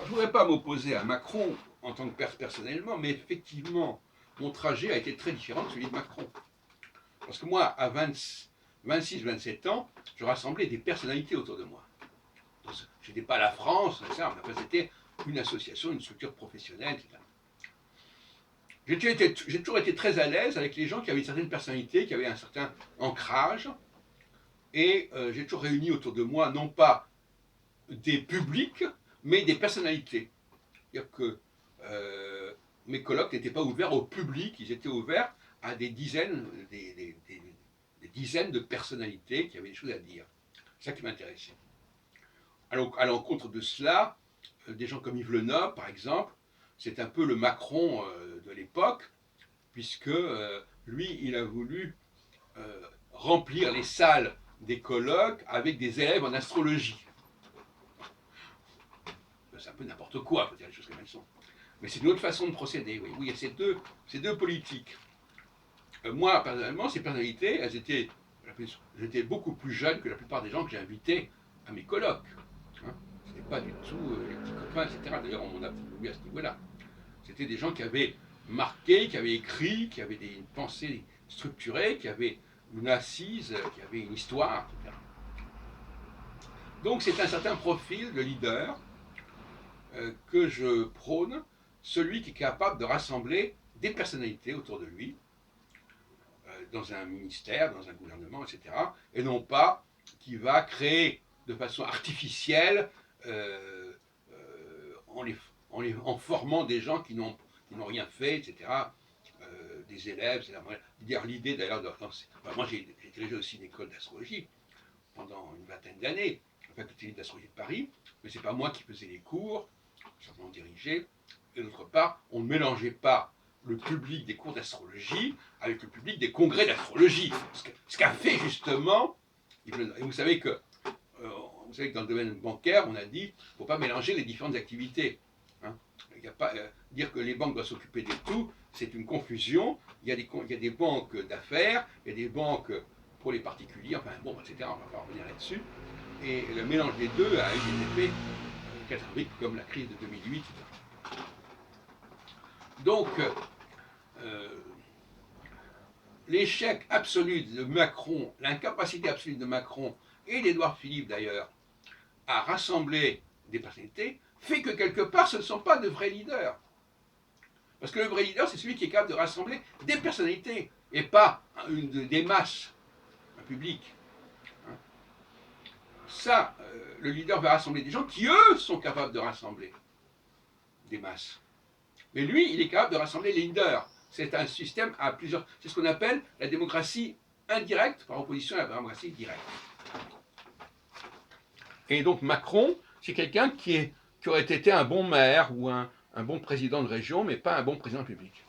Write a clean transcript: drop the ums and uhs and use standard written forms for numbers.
Je ne voudrais pas m'opposer à Macron en tant que personnellement, mais effectivement, mon trajet a été très différent de celui de Macron. Parce que moi, à 26-27 ans, je rassemblais des personnalités autour de moi. Je n'étais pas la France, ça, mais c'était une association, une structure professionnelle, etc. J'ai toujours été très à l'aise avec les gens qui avaient une certaine personnalité, qui avaient un certain ancrage, et j'ai toujours réuni autour de moi non pas des publics, mais des personnalités. C'est-à-dire que mes colloques n'étaient pas ouverts au public, ils étaient ouverts à des dizaines, des dizaines de personnalités qui avaient des choses à dire. C'est ça qui m'intéressait. Alors, à l'encontre de cela, des gens comme Yves Le Nob, par exemple, c'est un peu le Macron de l'époque, puisque lui, il a voulu remplir les salles des colloques avec des élèves en astrologie. C'est un peu n'importe quoi, il faut dire les choses comme elles sont. Mais c'est une autre façon de procéder. Oui, oui, il y a ces deux politiques. Moi, personnellement, ces personnalités, j'étais beaucoup plus jeune que la plupart des gens que j'ai invités à mes colloques. Hein. Ce n'était pas du tout les petits copains, etc. D'ailleurs, on m'en a voulu à ce niveau-là. C'était des gens qui avaient marqué, qui avaient écrit, qui avaient des pensées structurées, qui avaient une assise, qui avaient une histoire, etc. Donc c'est un certain profil de leader que je prône, celui qui est capable de rassembler des personnalités autour de lui, dans un ministère, dans un gouvernement, etc. Et non pas qui va créer de façon artificielle, en formant des gens qui n'ont rien fait, etc. Des élèves, etc. L'idée d'ailleurs, moi j'ai dirigé aussi une école d'astrologie pendant une vingtaine d'années, la faculté d'astrologie de Paris, mais c'est pas moi qui faisais les cours, simplement dirigé. Et d'autre part, on ne mélangeait pas le public des cours d'astrologie avec le public des congrès d'astrologie. Ce qu'a fait justement, et vous savez que dans le domaine bancaire, on a dit qu'il ne faut pas mélanger les différentes activités. Hein. Il y a pas, dire que les banques doivent s'occuper de tout, c'est une confusion. Il y a des banques d'affaires, il y a des banques pour les particuliers, enfin bon, etc. On ne va pas revenir là-dessus. Et le mélange des deux a eu des effets catastrophiques comme la crise de 2008, etc. Donc, l'échec absolu de Macron, l'incapacité absolue de Macron et d'Édouard Philippe d'ailleurs à rassembler des personnalités fait que quelque part ce ne sont pas de vrais leaders. Parce que le vrai leader, c'est celui qui est capable de rassembler des personnalités et pas des masses, un public. Ça, le leader va rassembler des gens qui, eux, sont capables de rassembler des masses. Mais lui, il est capable de rassembler les leaders. C'est un système à plusieurs. C'est ce qu'on appelle la démocratie indirecte par opposition à la démocratie directe. Et donc Macron, c'est quelqu'un qui aurait été un bon maire ou un bon président de région, mais pas un bon président public.